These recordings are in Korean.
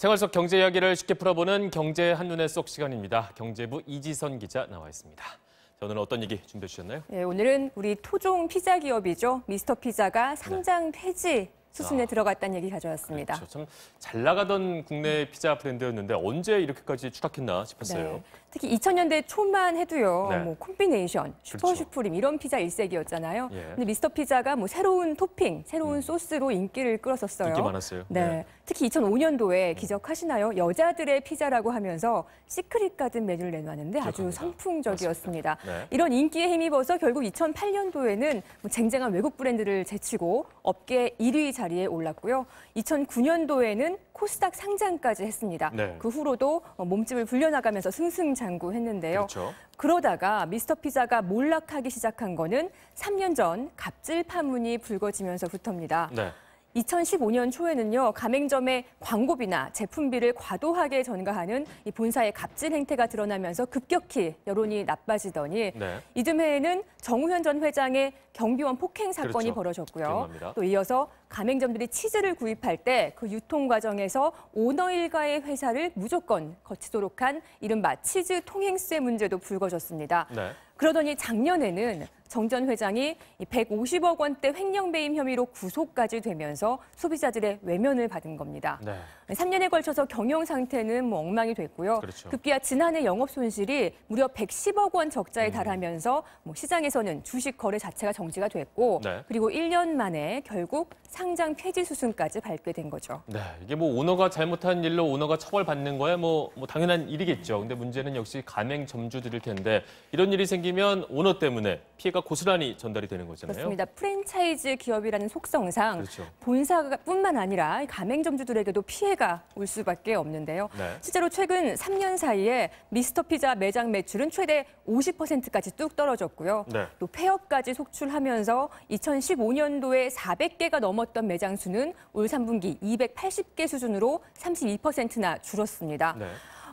생활 속 경제 이야기를 쉽게 풀어보는 경제 한눈에 쏙 시간입니다. 경제부 이지선 기자 나와 있습니다. 자, 오늘은 어떤 얘기 준비해 주셨나요? 네, 오늘은 우리 토종 피자 기업이죠. 미스터 피자가 상장 폐지 수순에 들어갔다는 얘기 가져왔습니다. 그렇죠. 참 잘 나가던 국내 피자 브랜드였는데 언제 이렇게까지 추락했나 싶었어요. 네. 특히 2000년대 초만 해도요. 네. 뭐 콤비네이션, 슈퍼슈프림 이런 피자 일색이었잖아요. 예. 근데 미스터 피자가 뭐 새로운 토핑, 새로운 소스로 인기를 끌었었어요. 인기 많았어요. 네. 특히 2005년도에 기억하시나요? 여자들의 피자라고 하면서 시크릿 가든 메뉴를 내놨는데 아주 기억합니다. 선풍적이었습니다. 네. 이런 인기에 힘입어서 결국 2008년도에는 뭐 쟁쟁한 외국 브랜드를 제치고 업계 1위 자리에 올랐고요. 2009년도에는 코스닥 상장까지 했습니다. 네. 그 후로도 몸집을 불려나가면서 승승장구했는데요. 그렇죠. 그러다가 미스터 피자가 몰락하기 시작한 거는 3년 전 갑질 파문이 불거지면서부터입니다. 네. 2015년 초에는요, 가맹점의 광고비나 제품비를 과도하게 전가하는 이 본사의 갑질 행태가 드러나면서 급격히 여론이 나빠지더니 네. 이듬해에는 정우현 전 회장의 경비원 폭행 사건이 그렇죠. 벌어졌고요. 기억납니다. 또 이어서 가맹점들이 치즈를 구입할 때 그 유통 과정에서 오너 일가의 회사를 무조건 거치도록 한 이른바 치즈 통행세 문제도 불거졌습니다. 네. 그러더니 작년에는 정 전 회장이 150억 원대 횡령 배임 혐의로 구속까지 되면서 소비자들의 외면을 받은 겁니다. 네. 3년에 걸쳐서 경영 상태는 뭐 엉망이 됐고요. 그렇죠. 급기야 지난해 영업 손실이 무려 110억 원 적자에 달하면서 뭐 시장에서는 주식 거래 자체가 정지가 됐고 네. 그리고 1년 만에 결국 상장 폐지 수순까지 밟게 된 거죠. 네, 이게 뭐 오너가 잘못한 일로 오너가 처벌받는 거야 뭐 당연한 일이겠죠. 근데 문제는 역시 가맹점주들일 텐데 이런 일이 생기면 오너 때문에 피해가 고스란히 전달이 되는 거잖아요. 그렇습니다. 프랜차이즈 기업이라는 속성상 그렇죠. 본사뿐만 아니라 가맹점주들에게도 피해가 올 수밖에 없는데요. 네. 실제로 최근 3년 사이에 미스터 피자 매장 매출은 최대 50%까지 뚝 떨어졌고요. 네. 또 폐업까지 속출하면서 2015년도에 400개가 넘었던 매장 수는 올 3분기 280개 수준으로 32%나 줄었습니다. 네.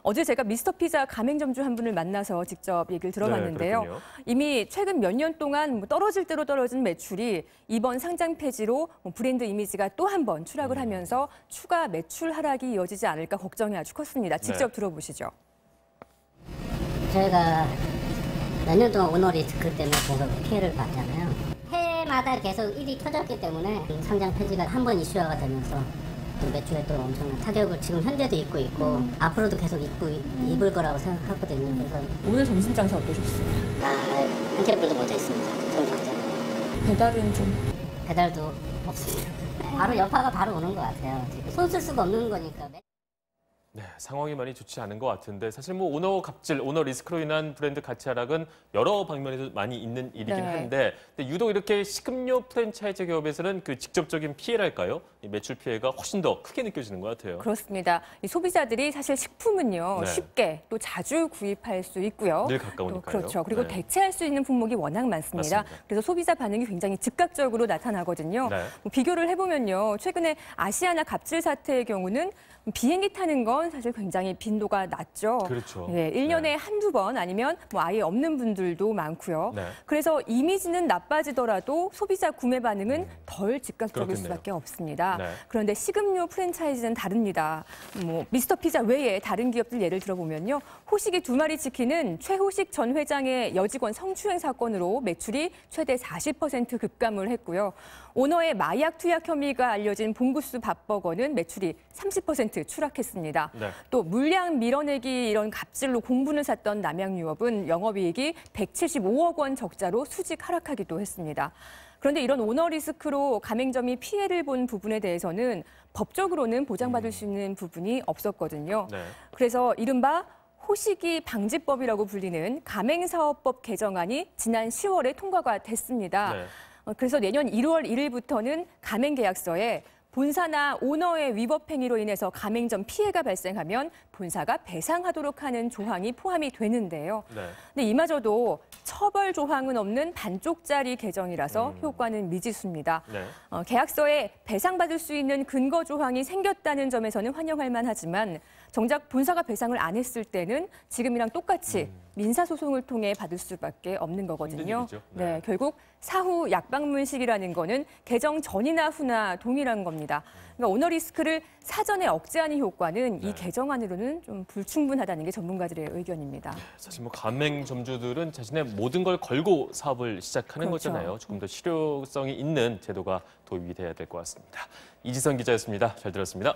어제 제가 미스터 피자 가맹점주 한 분을 만나서 직접 얘기를 들어봤는데요. 그렇군요. 이미 최근 몇 년 동안 떨어질 대로 떨어진 매출이 이번 상장 폐지로 브랜드 이미지가 또 한 번 추락을 하면서 추가 매출 하락이 이어지지 않을까 걱정이 아주 컸습니다. 직접 들어보시죠. 저희가 몇 년 동안 오너 리스크 때문에 계속 피해를 봤잖아요. 해마다 계속 일이 터졌기 때문에 상장 폐지가 한 번 이슈화가 되면서 또 매출에 또 엄청난 타격을 지금 현재도 입고 있고 앞으로도 계속 입을 거라고 생각하거든요. 그래서 오늘 점심 장사 어떠셨어요? 한 캔불도 못 했습니다. 저는 당장 배달은 좀... 배달도 없습니다. 바로 여파가 바로 오는 것 같아요. 손 쓸 수가 없는 거니까. 네, 상황이 많이 좋지 않은 것 같은데 사실 뭐 오너 갑질, 오너 리스크로 인한 브랜드 가치 하락은 여러 방면에서 많이 있는 일이긴 네. 한데 근데 유독 이렇게 식음료 프랜차이즈 기업에서는 그 직접적인 피해랄까요? 이 매출 피해가 훨씬 더 크게 느껴지는 것 같아요. 그렇습니다. 이 소비자들이 사실 식품은요, 네. 쉽게 또 자주 구입할 수 있고요. 늘 가까우니까요. 또 그렇죠. 그리고 네. 대체할 수 있는 품목이 워낙 많습니다. 맞습니다. 그래서 소비자 반응이 굉장히 즉각적으로 나타나거든요. 네. 뭐 비교를 해보면요, 최근에 아시아나 갑질 사태의 경우는 비행기 타는 건 사실 굉장히 빈도가 낮죠. 그렇죠. 네, 1년에 네. 한두 번 아니면 뭐 아예 없는 분들도 많고요. 네. 그래서 이미지는 나빠지더라도 소비자 구매 반응은 덜 즉각적일 그렇겠네요. 수밖에 없습니다. 네. 그런데 식음료 프랜차이즈는 다릅니다. 뭐 미스터 피자 외에 다른 기업들 예를 들어보면요. 호식이 2마리 치킨은 최호식 전 회장의 여직원 성추행 사건으로 매출이 최대 40% 급감을 했고요. 오너의 마약 투약 혐의가 알려진 봉구수 밥버거는 매출이 30% 추락했습니다. 네. 또 물량 밀어내기 이런 갑질로 공분을 샀던 남양유업은 영업이익이 175억 원 적자로 수직 하락하기도 했습니다. 그런데 이런 오너 리스크로 가맹점이 피해를 본 부분에 대해서는 법적으로는 보장받을 수 있는 부분이 없었거든요. 네. 그래서 이른바 호식이 방지법이라고 불리는 가맹사업법 개정안이 지난 10월에 통과가 됐습니다. 네. 그래서 내년 1월 1일부터는 가맹계약서에 본사나 오너의 위법 행위로 인해서 가맹점 피해가 발생하면 본사가 배상하도록 하는 조항이 포함이 되는데요. 네. 근데 이마저도 처벌 조항은 없는 반쪽짜리 개정이라서 효과는 미지수입니다. 네. 계약서에 배상받을 수 있는 근거 조항이 생겼다는 점에서는 환영할 만하지만 정작 본사가 배상을 안 했을 때는 지금이랑 똑같이 민사소송을 통해 받을 수밖에 없는 거거든요. 힘든 일이죠. 네. 결국 사후 약방문 시기라는 거는 개정 전이나 후나 동일한 겁니다. 그러니까 오너 리스크를 사전에 억제하는 효과는 이 개정안으로는 좀 불충분하다는 게 전문가들의 의견입니다. 사실 뭐 가맹점주들은 자신의 모든 걸 걸고 사업을 시작하는 그렇죠. 거잖아요. 조금 더 실효성이 있는 제도가 도입이 돼야 될 것 같습니다. 이지선 기자였습니다. 잘 들었습니다.